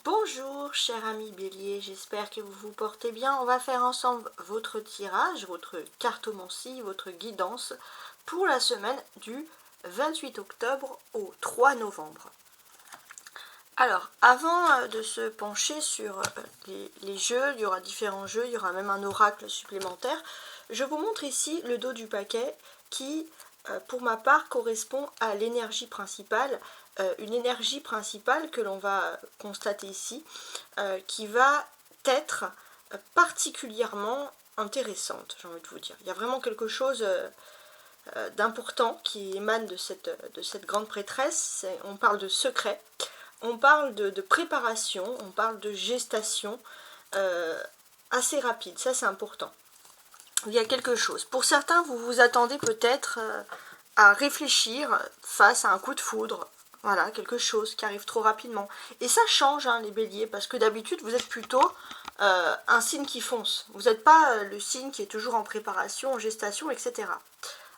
Bonjour chers amis Bélier, j'espère que vous vous portez bien. On va faire ensemble votre tirage, votre cartomancie, votre guidance pour la semaine du 28 octobre au 3 novembre. Alors, avant de se pencher sur les jeux, il y aura différents jeux, il y aura même un oracle supplémentaire. Je vous montre ici le dos du paquet qui, pour ma part, correspond à l'énergie principale. Une énergie principale que l'on va constater ici, qui va être particulièrement intéressante, j'ai envie de vous dire. Il y a vraiment quelque chose d'important qui émane de cette grande prêtresse. On parle de secret, on parle de préparation, on parle de gestation assez rapide, ça c'est important. Il y a quelque chose. Pour certains, vous vous attendez peut-être à réfléchir face à un coup de foudre. Voilà, quelque chose qui arrive trop rapidement. Et ça change, hein, les béliers, parce que d'habitude, vous êtes plutôt un signe qui fonce. Vous n'êtes pas le signe qui est toujours en préparation, en gestation, etc.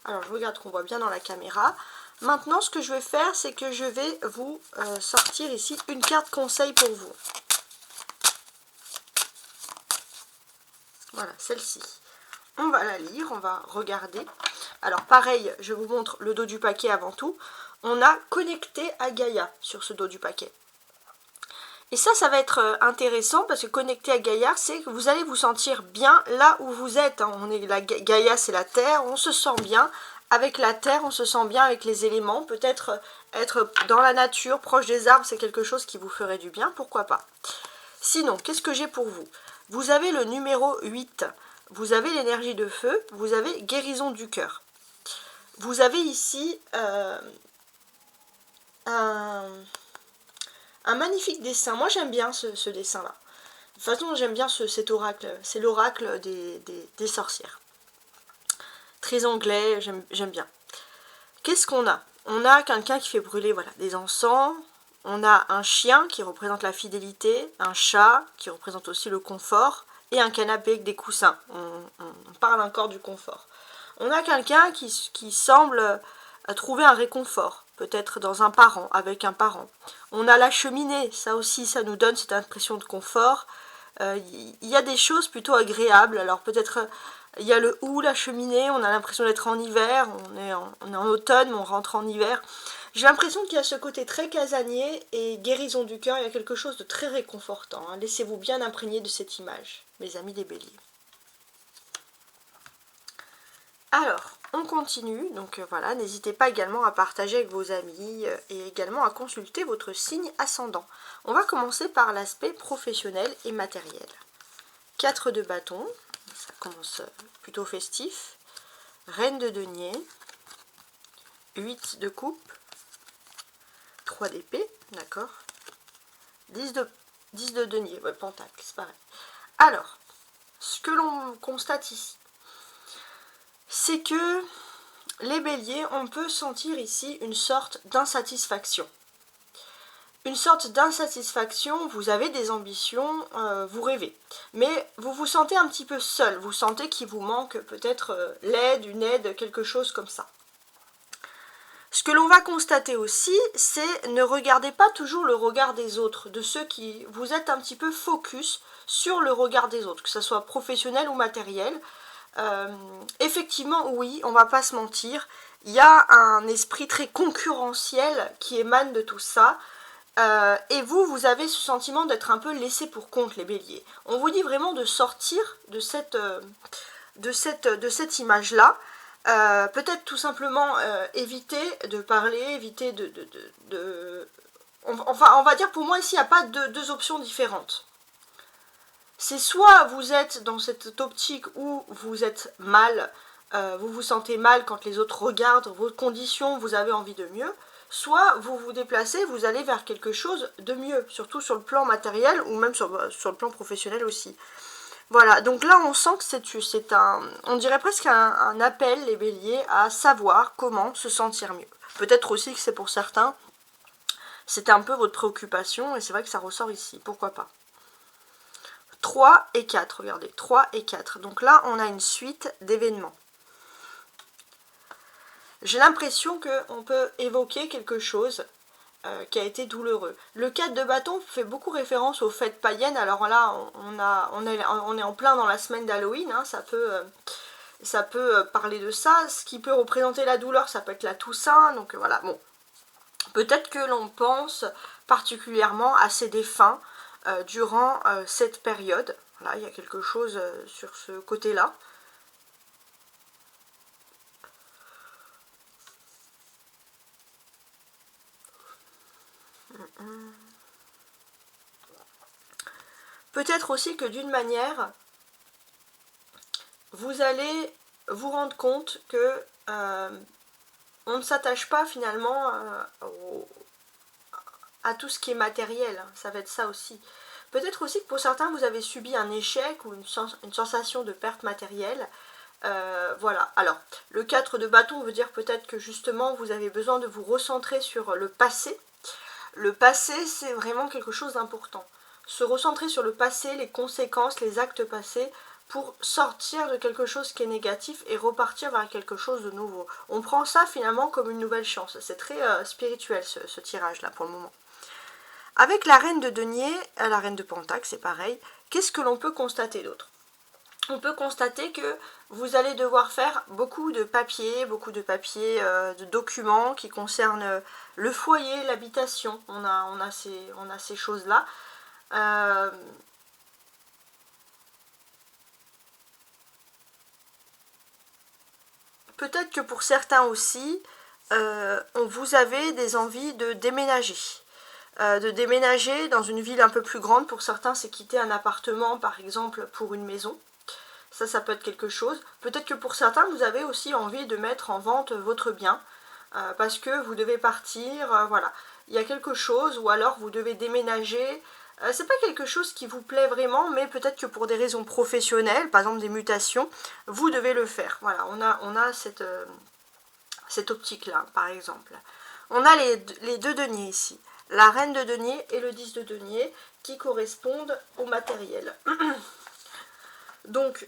Alors, je regarde qu'on voit bien dans la caméra. Maintenant, ce que je vais faire, c'est que je vais vous sortir ici une carte conseil pour vous. Voilà, celle-ci. On va la lire, on va regarder. Alors, pareil, je vous montre le dos du paquet avant tout. On a connecté à Gaïa sur ce dos du paquet. Et ça va être intéressant parce que connecté à Gaïa, c'est que vous allez vous sentir bien là où vous êtes. Gaïa, c'est la terre, on se sent bien avec la terre, on se sent bien avec les éléments. Peut-être être dans la nature, proche des arbres, c'est quelque chose qui vous ferait du bien, pourquoi pas. Sinon, qu'est-ce que j'ai pour vous? Vous avez le numéro 8, vous avez l'énergie de feu, vous avez guérison du cœur. Vous avez ici un magnifique dessin. Moi j'aime bien ce dessin là. De toute façon j'aime bien cet oracle. C'est l'oracle des sorcières. Très anglais, j'aime bien. Qu'est-ce qu'on a? On a quelqu'un qui fait brûler des encens. On a un chien qui représente la fidélité. Un chat qui représente aussi le confort. Et un canapé avec des coussins. On parle encore du confort. On a quelqu'un qui semble trouver un réconfort, peut-être dans un parent, avec un parent. On a la cheminée, ça aussi, ça nous donne cette impression de confort. Il y a des choses plutôt agréables, alors peut-être il y a le hou, la cheminée, on a l'impression d'être en hiver, on est en automne, mais on rentre en hiver. J'ai l'impression qu'il y a ce côté très casanier et guérison du cœur, il y a quelque chose de très réconfortant. Hein. Laissez-vous bien imprégner de cette image, mes amis des béliers. Alors, on continue, donc voilà, n'hésitez pas également à partager avec vos amis et également à consulter votre signe ascendant. On va commencer par l'aspect professionnel et matériel. 4 de bâton, ça commence plutôt festif. Reine de denier, 8 de coupe, 3 d'épée, d'accord. 10 de denier, ouais, pentacle, c'est pareil. Alors, ce que l'on constate ici, c'est que les béliers, on peut sentir ici une sorte d'insatisfaction. Une sorte d'insatisfaction, vous avez des ambitions, vous rêvez. Mais vous vous sentez un petit peu seul, vous sentez qu'il vous manque peut-être l'aide, une aide, quelque chose comme ça. Ce que l'on va constater aussi, c'est ne regardez pas toujours le regard des autres, de ceux qui vous êtes un petit peu focus sur le regard des autres, que ce soit professionnel ou matériel. Effectivement, oui, on va pas se mentir, il y a un esprit très concurrentiel qui émane de tout ça, et vous avez ce sentiment d'être un peu laissé pour compte, les béliers. On vous dit vraiment de sortir de cette image-là, peut-être tout simplement éviter de parler, éviter Enfin, on va dire, pour moi, ici, il n'y a pas deux options différentes. C'est soit vous êtes dans cette optique où vous êtes mal, vous vous sentez mal quand les autres regardent vos conditions, vous avez envie de mieux, soit vous vous déplacez, vous allez vers quelque chose de mieux, surtout sur le plan matériel ou même sur le plan professionnel aussi. Voilà, donc là on sent que c'est on dirait presque un appel, les béliers, à savoir comment se sentir mieux. Peut-être aussi que c'est pour certains, c'était un peu votre préoccupation et c'est vrai que ça ressort ici, pourquoi pas. 3 et 4, regardez, 3 et 4. Donc là, on a une suite d'événements. J'ai l'impression qu'on peut évoquer quelque chose qui a été douloureux. Le 4 de bâton fait beaucoup référence aux fêtes païennes. Alors là, on est en plein dans la semaine d'Halloween, hein, ça peut parler de ça. Ce qui peut représenter la douleur, ça peut être la Toussaint. Donc voilà, bon. Peut-être que l'on pense particulièrement à ces défunts durant cette période. Là, il y a quelque chose sur ce côté-là. Peut-être aussi que d'une manière, vous allez vous rendre compte que on ne s'attache pas finalement à tout ce qui est matériel. Ça va être ça aussi. Peut-être aussi que pour certains, vous avez subi un échec ou une sensation de perte matérielle. Voilà. Alors, le 4 de bâton veut dire peut-être que justement, vous avez besoin de vous recentrer sur le passé. Le passé, c'est vraiment quelque chose d'important. Se recentrer sur le passé, les conséquences, les actes passés, pour sortir de quelque chose qui est négatif et repartir vers quelque chose de nouveau. On prend ça finalement comme une nouvelle chance. C'est très spirituel ce tirage-là pour le moment. Avec la reine de denier, la reine de pentacle, c'est pareil. Qu'est-ce que l'on peut constater d'autre? On peut constater que vous allez devoir faire beaucoup de papiers, de documents qui concernent le foyer, l'habitation. On a ces choses-là. Peut-être que pour certains aussi, vous avez des envies de déménager. Dans une ville un peu plus grande. Pour certains, c'est quitter un appartement, par exemple, pour une maison. Ça peut être quelque chose. Peut-être que pour certains, vous avez aussi envie de mettre en vente votre bien. Parce que vous devez partir, voilà. Il y a quelque chose, ou alors vous devez déménager. C'est pas quelque chose qui vous plaît vraiment, mais peut-être que pour des raisons professionnelles, par exemple des mutations, vous devez le faire. Voilà, on a cette optique-là, par exemple. On a les deux deniers ici. La reine de denier et le 10 de denier qui correspondent au matériel. Donc,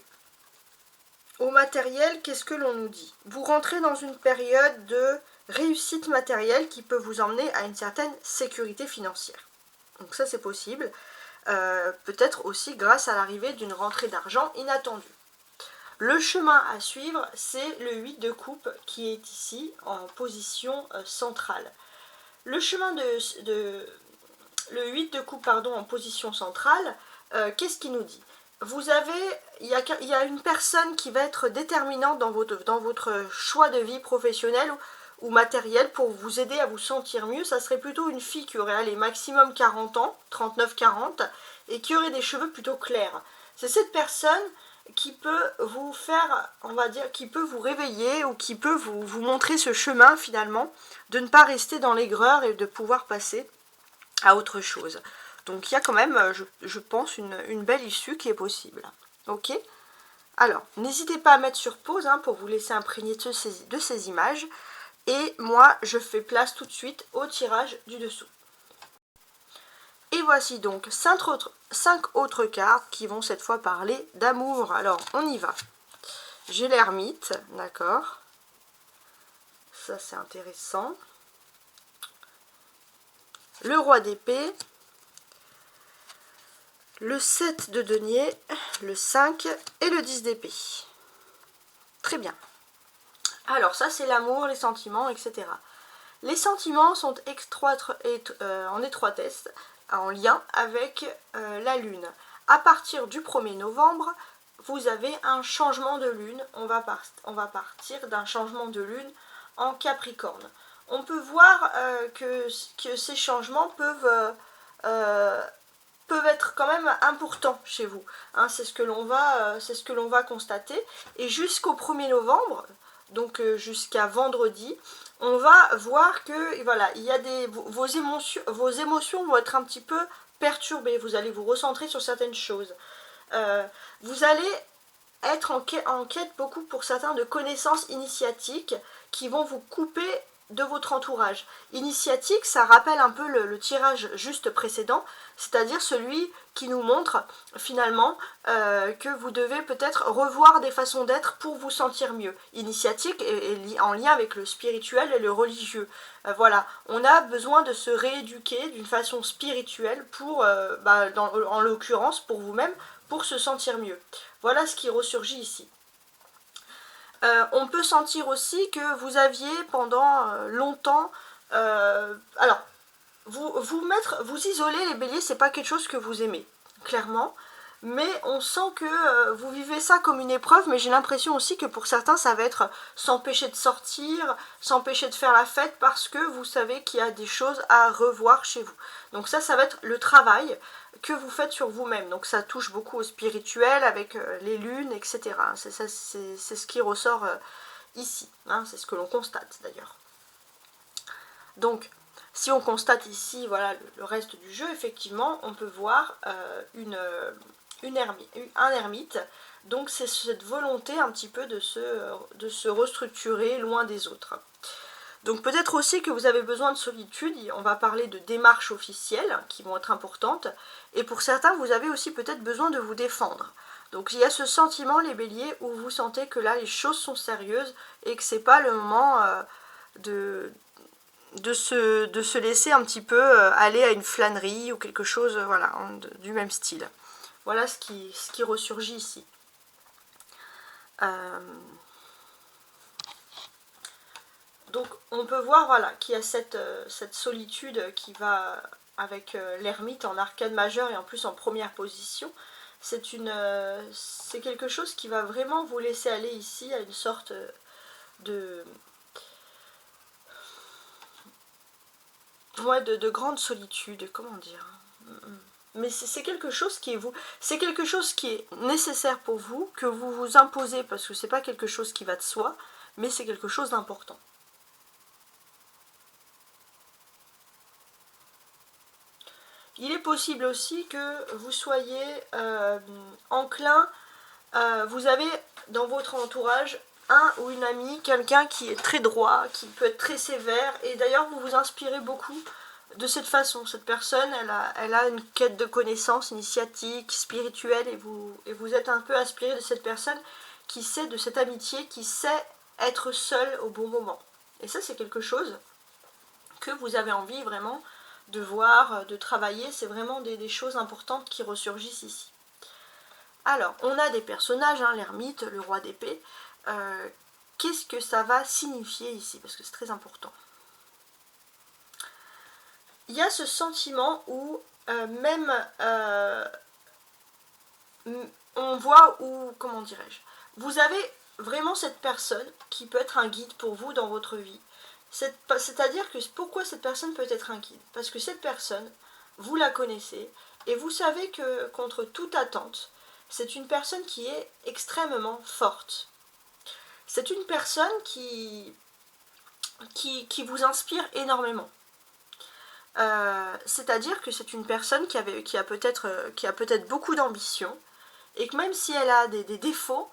au matériel, qu'est-ce que l'on nous dit? Vous rentrez dans une période de réussite matérielle qui peut vous emmener à une certaine sécurité financière. Donc ça, c'est possible. Peut-être aussi grâce à l'arrivée d'une rentrée d'argent inattendue. Le chemin à suivre, c'est le 8 de coupe qui est ici en position centrale. Le chemin le 8 de coupe en position centrale, qu'est-ce qu'il nous dit? Il y a une personne qui va être déterminante dans votre choix de vie professionnelle ou matériel pour vous aider à vous sentir mieux. Ça serait plutôt une fille qui aurait allé maximum 40 ans, 39-40, et qui aurait des cheveux plutôt clairs. C'est cette personne qui peut vous faire, on va dire, qui peut vous réveiller ou qui peut vous montrer ce chemin finalement, de ne pas rester dans l'aigreur et de pouvoir passer à autre chose. Donc il y a quand même, je pense, une belle issue qui est possible. Ok? Alors, n'hésitez pas à mettre sur pause pour vous laisser imprégner de ces images. Et moi, je fais place tout de suite au tirage du dessous. Et voici donc 5 autres cartes qui vont cette fois parler d'amour. Alors, on y va. J'ai l'ermite, d'accord. Ça, c'est intéressant. Le roi d'épée. Le 7 de denier, le 5 et le 10 d'épée. Très bien. Alors, ça, c'est l'amour, les sentiments, etc. Les sentiments sont en étroitesse, en lien avec la lune. À partir du 1er novembre, vous avez un changement de lune. On va partir d'un changement de lune en Capricorne. On peut voir que ces changements peuvent être quand même importants chez vous. C'est ce que l'on va constater. Et jusqu'au 1er novembre, donc jusqu'à vendredi, on va voir que voilà, il y a vos émotions vont être un petit peu perturbées. Vous allez vous recentrer sur certaines choses. Vous allez être en quête beaucoup pour certains de connaissances initiatiques qui vont vous couper de votre entourage. Initiatique, ça rappelle un peu le tirage juste précédent, c'est-à-dire celui qui nous montre finalement que vous devez peut-être revoir des façons d'être pour vous sentir mieux. Initiatique est en lien avec le spirituel et le religieux. Voilà, on a besoin de se rééduquer d'une façon spirituelle pour, en l'occurrence pour vous-même, pour se sentir mieux. Voilà ce qui ressurgit ici. On peut sentir aussi que vous aviez pendant longtemps... alors, vous isoler les béliers, c'est pas quelque chose que vous aimez, clairement. Mais on sent que vous vivez ça comme une épreuve, mais j'ai l'impression aussi que pour certains, ça va être s'empêcher de sortir, s'empêcher de faire la fête, parce que vous savez qu'il y a des choses à revoir chez vous. Donc ça va être le travail que vous faites sur vous-même. Donc ça touche beaucoup au spirituel, avec les lunes, etc. C'est ce qui ressort ici, hein, c'est ce que l'on constate d'ailleurs. Donc, si on constate ici, voilà, le reste du jeu, effectivement, on peut voir un ermite. Donc c'est cette volonté un petit peu de se restructurer loin des autres. Donc peut-être aussi que vous avez besoin de solitude, on va parler de démarches officielles qui vont être importantes, et pour certains vous avez aussi peut-être besoin de vous défendre. Donc il y a ce sentiment, les béliers, où vous sentez que là les choses sont sérieuses et que c'est pas le moment de se laisser un petit peu aller à une flânerie ou quelque chose voilà, du même style. Voilà ce qui ressurgit ici. Donc on peut voir voilà, qu'il y a cette solitude qui va avec l'ermite en arcane majeure et en plus en première position. C'est quelque chose qui va vraiment vous laisser aller ici à une sorte de grande solitude, comment dire. Mais c'est quelque chose qui est nécessaire pour vous, que vous vous imposez, parce que c'est pas quelque chose qui va de soi, mais c'est quelque chose d'important. Il est possible aussi que vous soyez enclin, vous avez dans votre entourage un ou une amie, quelqu'un qui est très droit, qui peut être très sévère, et d'ailleurs vous vous inspirez beaucoup de cette façon. Cette personne, elle a une quête de connaissances initiatique, spirituelle, et vous êtes un peu inspiré de cette personne qui sait, de cette amitié, qui sait être seule au bon moment. Et ça, c'est quelque chose que vous avez envie vraiment de voir, de travailler. C'est vraiment des choses importantes qui ressurgissent ici. Alors, on a des personnages, hein, l'ermite, le roi d'épée. Qu'est-ce que ça va signifier ici? Parce que c'est très important. Il y a ce sentiment où on voit où, comment dirais-je, vous avez vraiment cette personne qui peut être un guide pour vous dans votre vie. C'est-à-dire que pourquoi cette personne peut être un guide? Parce que cette personne, vous la connaissez et vous savez que contre toute attente, c'est une personne qui est extrêmement forte. C'est une personne qui vous inspire énormément. C'est-à-dire que c'est une personne qui a peut-être beaucoup d'ambition, et que même si elle a des défauts,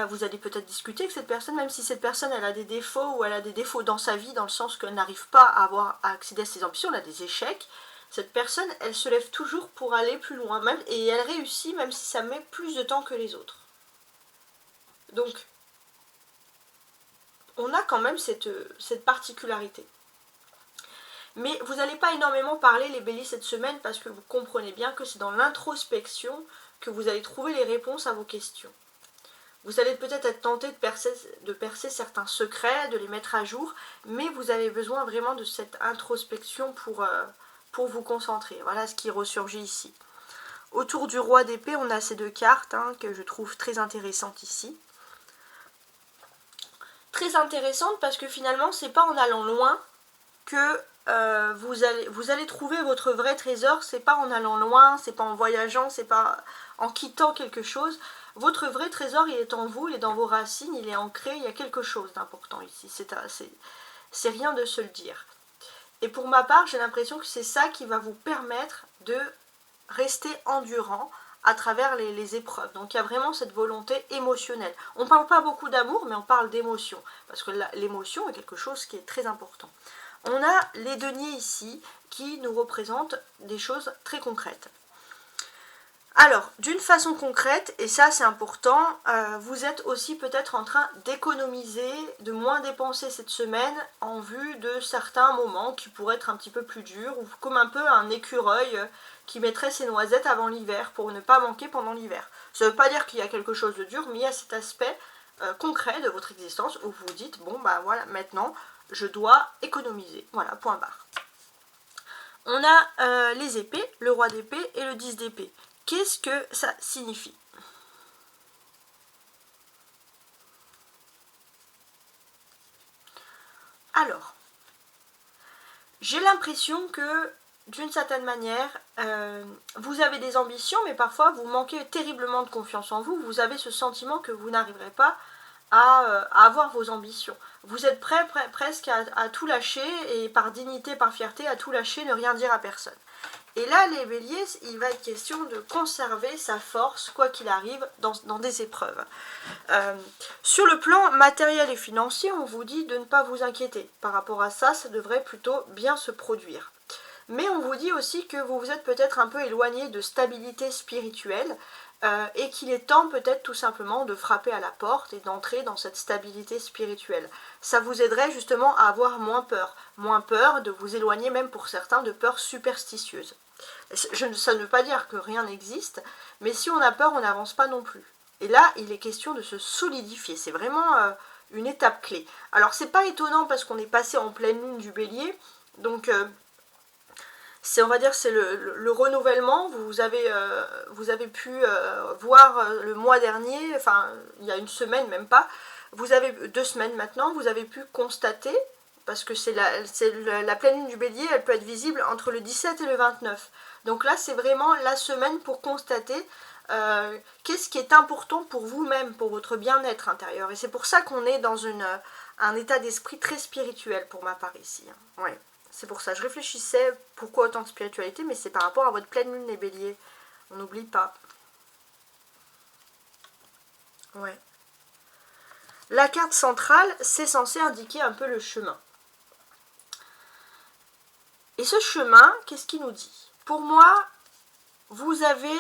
vous allez peut-être discuter avec cette personne, même si cette personne elle a des défauts, ou elle a des défauts dans sa vie, dans le sens qu'elle n'arrive pas à accéder à ses ambitions, elle a des échecs, cette personne elle se lève toujours pour aller plus loin, et elle réussit même si ça met plus de temps que les autres. Donc on a quand même cette particularité. Mais vous n'allez pas énormément parler les béliers cette semaine, parce que vous comprenez bien que c'est dans l'introspection que vous allez trouver les réponses à vos questions. Vous allez peut-être être tenté de percer certains secrets, de les mettre à jour, mais vous avez besoin vraiment de cette introspection pour vous concentrer. Voilà ce qui ressurgit ici. Autour du roi d'épée, on a ces deux cartes que je trouve très intéressantes ici. Très intéressantes parce que finalement, c'est pas en allant loin que vous allez trouver votre vrai trésor. C'est pas en allant loin, c'est pas en voyageant, c'est pas en quittant quelque chose. Votre vrai trésor, il est en vous, il est dans vos racines, il est ancré, il y a quelque chose d'important ici. C'est rien de se le dire. Et pour ma part, j'ai l'impression que c'est ça qui va vous permettre de rester endurant à travers les épreuves. Donc il y a vraiment cette volonté émotionnelle. On ne parle pas beaucoup d'amour, mais on parle d'émotion, parce que l'émotion est quelque chose qui est très important. On a les deniers ici, qui nous représentent des choses très concrètes. Alors, d'une façon concrète, et ça c'est important, vous êtes aussi peut-être en train d'économiser, de moins dépenser cette semaine en vue de certains moments qui pourraient être un petit peu plus durs, ou comme un peu un écureuil qui mettrait ses noisettes avant l'hiver pour ne pas manquer pendant l'hiver. Ça ne veut pas dire qu'il y a quelque chose de dur, mais il y a cet aspect concret de votre existence où vous vous dites, bon bah voilà, maintenant je dois économiser, voilà, point barre. On a les épées, le roi d'épée et le 10 d'épée. Qu'est-ce que ça signifie? Alors, j'ai l'impression que, d'une certaine manière, vous avez des ambitions, mais parfois vous manquez terriblement de confiance en vous. Vous avez ce sentiment que vous n'arriverez pas à avoir vos ambitions. Vous êtes prêt presque à tout lâcher, et par dignité, par fierté, à tout lâcher, ne rien dire à personne. Et là, les béliers, il va être question de conserver sa force, quoi qu'il arrive, dans des épreuves. Sur le plan matériel et financier, on vous dit de ne pas vous inquiéter. Par rapport à ça, ça devrait plutôt bien se produire. Mais on vous dit aussi que vous vous êtes peut-être un peu éloigné de stabilité spirituelle, et qu'il est temps peut-être tout simplement de frapper à la porte et d'entrer dans cette stabilité spirituelle. Ça vous aiderait justement à avoir moins peur de vous éloigner même pour certains de peurs superstitieuses. Ça ne veut pas dire que rien n'existe, mais si on a peur, on n'avance pas non plus. Et là, il est question de se solidifier, c'est vraiment une étape clé. Alors c'est pas étonnant parce qu'on est passé en pleine lune du bélier, donc on va dire c'est le renouvellement. Vous avez pu voir le mois dernier, enfin il y a une semaine même pas, vous avez 2 semaines maintenant, vous avez pu constater, parce que c'est la pleine lune du bélier, elle peut être visible entre le 17 et le 29. Donc là c'est vraiment la semaine pour constater qu'est-ce qui est important pour vous-même, pour votre bien-être intérieur. Et c'est pour ça qu'on est dans un état d'esprit très spirituel pour ma part ici. Ouais. C'est pour ça, je réfléchissais pourquoi autant de spiritualité, mais c'est par rapport à votre pleine lune les béliers. On n'oublie pas. Ouais. La carte centrale, c'est censé indiquer un peu le chemin. Et ce chemin, qu'est-ce qu'il nous dit? Pour moi, vous avez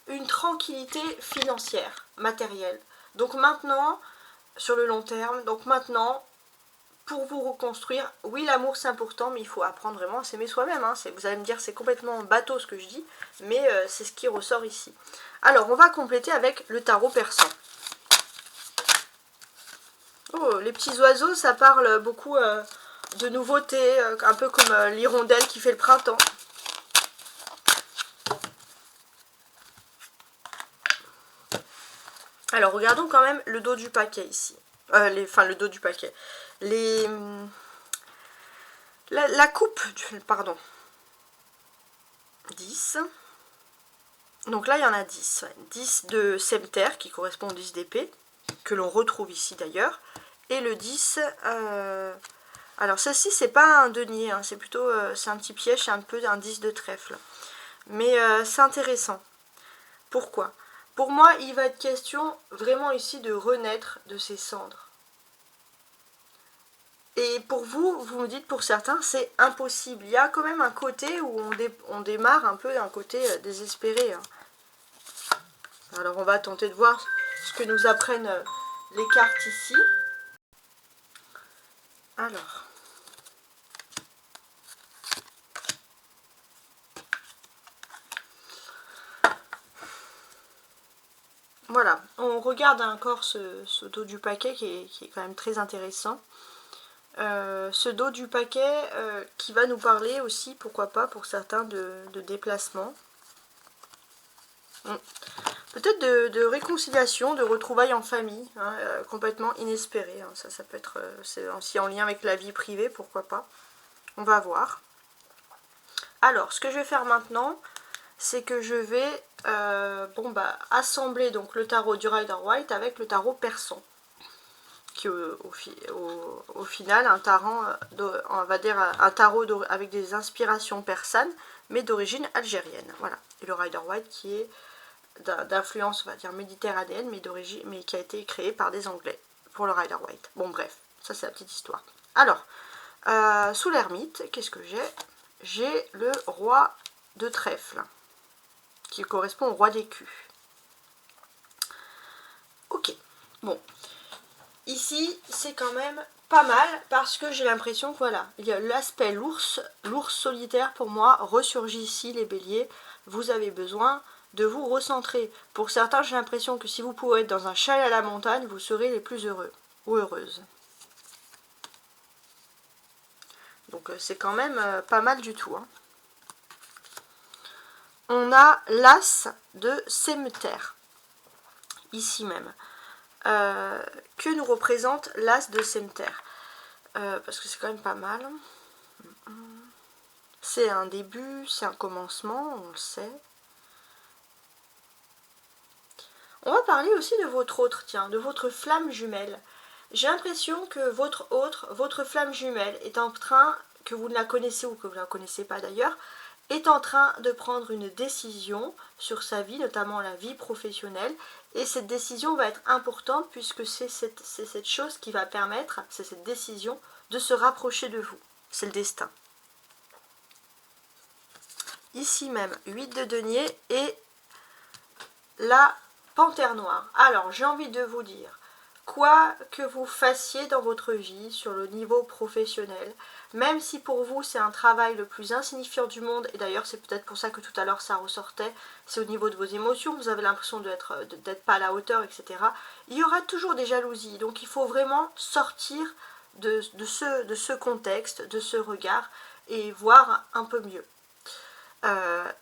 une tranquillité financière, matérielle. Donc maintenant, sur le long terme, donc maintenant, pour vous reconstruire, oui l'amour c'est important, mais il faut apprendre vraiment à s'aimer soi-même, hein. Vous allez me dire c'est complètement bateau ce que je dis, mais c'est ce qui ressort ici. Alors on va compléter avec le tarot persan. Oh, les petits oiseaux, ça parle beaucoup de nouveautés, un peu comme l'hirondelle qui fait le printemps. Alors regardons quand même le dos du paquet ici. Le dos du paquet. La coupe, pardon. 10. Donc là, il y en a 10. 10 de sceptre qui correspond au 10 d'épée, que l'on retrouve ici d'ailleurs. Et le 10... alors ceci, c'est pas un denier, hein, c'est plutôt c'est un petit piège, c'est un peu un 10 de trèfle. Mais c'est intéressant. Pourquoi? Pour moi, il va être question vraiment ici de renaître de ses cendres. Et pour vous, vous me dites pour certains, c'est impossible. Il y a quand même un côté où on démarre un peu d'un côté désespéré. Hein. Alors on va tenter de voir ce que nous apprennent les cartes ici. Alors. Voilà, on regarde encore ce dos du paquet qui est quand même très intéressant. Ce dos du paquet qui va nous parler aussi, pourquoi pas, pour certains, de déplacement. Peut-être de réconciliation, de retrouvailles en famille, hein, complètement inespérées. Hein. Ça peut être aussi en lien avec la vie privée, pourquoi pas. On va voir. Alors, ce que je vais faire maintenant, c'est que je vais assembler donc le tarot du Rider-Waite avec le tarot persan. Qui au final un tarot, on va dire un tarot avec des inspirations persanes, mais d'origine algérienne. Voilà. Et le Rider-Waite qui est d'influence, on va dire, méditerranéenne, mais qui a été créé par des Anglais pour le Rider-Waite. Bon, bref, ça c'est la petite histoire. Alors, sous l'ermite, qu'est-ce que j'ai? J'ai le roi de trèfle, qui correspond au roi d'écu. Ok, bon. Ici, c'est quand même pas mal, parce que j'ai l'impression que, voilà, il y a l'aspect l'ours solitaire, pour moi, ressurgit ici, les béliers. Vous avez besoin de vous recentrer. Pour certains, j'ai l'impression que si vous pouvez être dans un chalet à la montagne, vous serez les plus heureux ou heureuses. Donc c'est quand même pas mal du tout. Hein. On a l'as de Semeter, ici même. Que nous représente l'as de Semeter? Parce que c'est quand même pas mal. C'est un début, c'est un commencement, on le sait. On va parler aussi de votre autre, tiens, de votre flamme jumelle. J'ai l'impression que votre flamme jumelle est en train, que vous ne la connaissez ou que vous ne la connaissez pas d'ailleurs, est en train de prendre une décision sur sa vie, notamment la vie professionnelle. Et cette décision va être importante puisque c'est cette chose qui va permettre, c'est cette décision, de se rapprocher de vous. C'est le destin. Ici même, 8 de denier et la panthère noire. Alors, j'ai envie de vous dire, quoi que vous fassiez dans votre vie sur le niveau professionnel, même si pour vous c'est un travail le plus insignifiant du monde, et d'ailleurs c'est peut-être pour ça que tout à l'heure ça ressortait, c'est au niveau de vos émotions, vous avez l'impression d'être pas à la hauteur, etc. Il y aura toujours des jalousies, donc il faut vraiment sortir de ce contexte, de ce regard, et voir un peu mieux.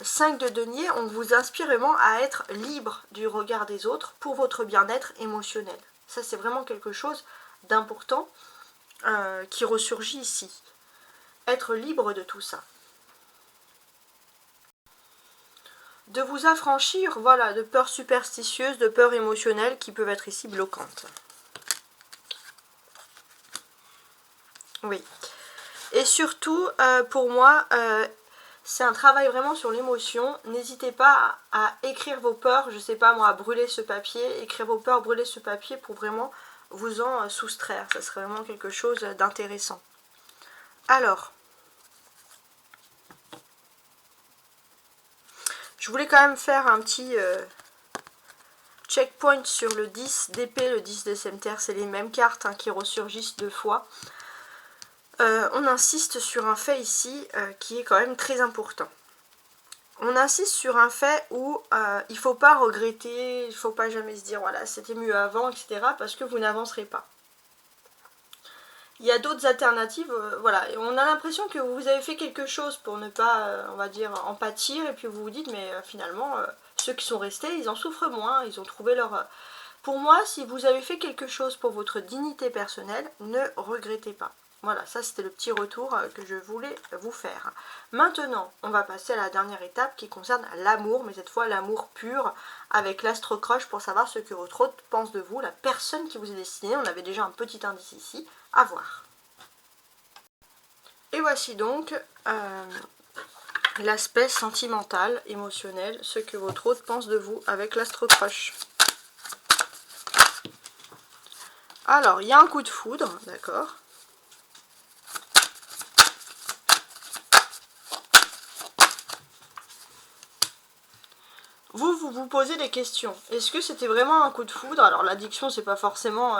5 de denier, on vous inspire vraiment à être libre du regard des autres pour votre bien-être émotionnel. Ça c'est vraiment quelque chose d'important qui ressurgit ici. Être libre de tout ça. De vous affranchir, voilà, de peurs superstitieuses, de peurs émotionnelles qui peuvent être ici bloquantes. Oui. Et surtout, pour moi, c'est un travail vraiment sur l'émotion. N'hésitez pas à écrire vos peurs, je sais pas moi, à brûler ce papier, écrire vos peurs, brûler ce papier pour vraiment vous en soustraire. Ça serait vraiment quelque chose d'intéressant. Alors, je voulais quand même faire un petit checkpoint sur le 10 d'épée, le 10 de Semeter, c'est les mêmes cartes hein, qui ressurgissent 2 fois. On insiste sur un fait ici qui est quand même très important. On insiste sur un fait où il ne faut pas regretter, il ne faut pas jamais se dire voilà c'était mieux avant, etc. parce que vous n'avancerez pas. Il y a d'autres alternatives, voilà, et on a l'impression que vous avez fait quelque chose pour ne pas, on va dire, en pâtir, et puis vous vous dites mais finalement ceux qui sont restés ils en souffrent moins, ils ont trouvé leur... Pour moi, si vous avez fait quelque chose pour votre dignité personnelle, ne regrettez pas. Voilà, ça c'était le petit retour que je voulais vous faire. Maintenant, on va passer à la dernière étape qui concerne l'amour, mais cette fois l'amour pur avec l'astro-croche pour savoir ce que votre autre pense de vous, la personne qui vous est destinée. On avait déjà un petit indice ici, à voir. Et voici donc l'aspect sentimental, émotionnel, ce que votre autre pense de vous avec l'astro-croche. Alors, il y a un coup de foudre, d'accord. Vous posez des questions. Est-ce que c'était vraiment un coup de foudre? Alors l'addiction c'est pas forcément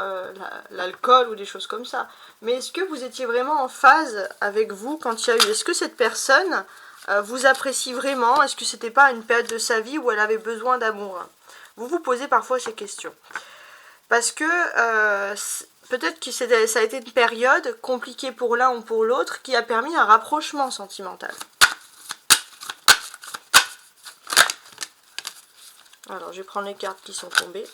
l'alcool ou des choses comme ça. Mais est-ce que vous étiez vraiment en phase avec vous quand il y a eu? Est-ce que cette personne vous apprécie vraiment? Est-ce que c'était pas une période de sa vie où elle avait besoin d'amour? Vous vous posez parfois ces questions. Parce que peut-être que ça a été une période compliquée pour l'un ou pour l'autre qui a permis un rapprochement sentimental. Alors, je vais prendre les cartes qui sont tombées.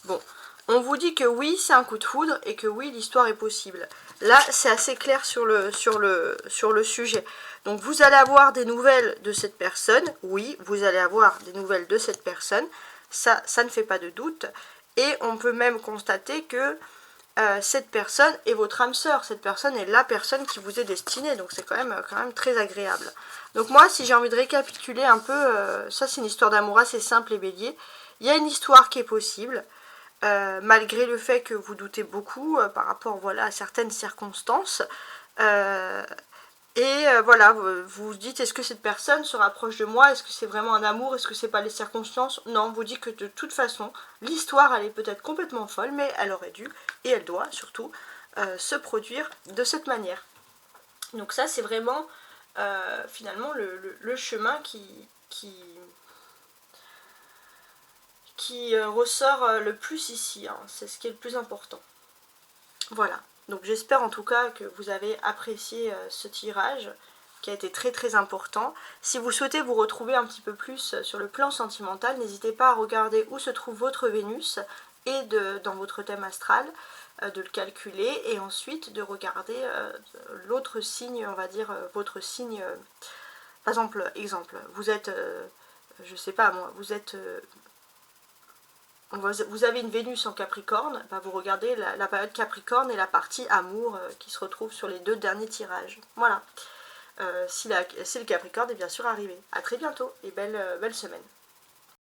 Bon, on vous dit que oui, c'est un coup de foudre et que oui, l'histoire est possible. Là, c'est assez clair sur le sujet. Donc, vous allez avoir des nouvelles de cette personne. Oui, vous allez avoir des nouvelles de cette personne. Ça ne fait pas de doute. Et on peut même constater que cette personne est votre âme sœur, cette personne est la personne qui vous est destinée, donc c'est quand même très agréable. Donc moi, si j'ai envie de récapituler un peu, ça c'est une histoire d'amour assez simple, les béliers. Il y a une histoire qui est possible, malgré le fait que vous doutez beaucoup par rapport, voilà, à certaines circonstances. Voilà, vous vous dites, est-ce que cette personne se rapproche de moi? Est-ce que c'est vraiment un amour? Est-ce que c'est pas les circonstances? Non, on vous dit que de toute façon, l'histoire, elle est peut-être complètement folle, mais elle aurait dû, et elle doit surtout, se produire de cette manière. Donc ça, c'est vraiment, finalement, le chemin qui ressort le plus ici, hein. C'est ce qui est le plus important. Voilà. Donc j'espère en tout cas que vous avez apprécié ce tirage qui a été très très important. Si vous souhaitez vous retrouver un petit peu plus sur le plan sentimental, n'hésitez pas à regarder où se trouve votre Vénus et dans votre thème astral, de le calculer et ensuite de regarder l'autre signe, on va dire votre signe. Par exemple, vous êtes, je sais pas moi, vous avez une Vénus en Capricorne, bah vous regardez la période Capricorne et la partie amour qui se retrouve sur les 2 derniers tirages. Voilà. Si le Capricorne est bien sûr arrivé. A très bientôt et belle semaine.